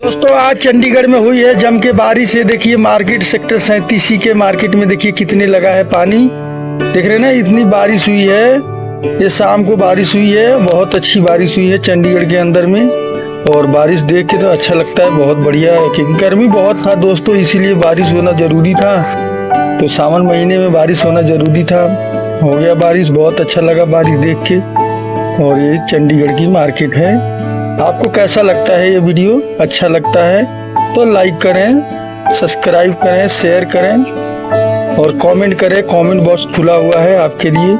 दोस्तों आज चंडीगढ़ में हुई है जम के बारिश। ये देखिए मार्केट सेक्टर 37 के मार्केट में देखिए कितने लगा है पानी। देख रहे हैं ना, इतनी बारिश हुई है। ये शाम को बारिश हुई है, बहुत अच्छी बारिश हुई है चंडीगढ़ के अंदर में। और बारिश देख के तो अच्छा लगता है, बहुत बढ़िया है। क्योंकि गर्मी बहुत था दोस्तों, इसीलिए बारिश होना जरूरी था। तो सावन महीने में बारिश होना जरूरी था, हो गया बारिश। बहुत अच्छा लगा बारिश देख के। और ये चंडीगढ़ की मार्केट है। आपको कैसा लगता है ये वीडियो? अच्छा लगता है तो लाइक करें, सब्सक्राइब करें, शेयर करें और कमेंट करें। कमेंट बॉक्स खुला हुआ है आपके लिए।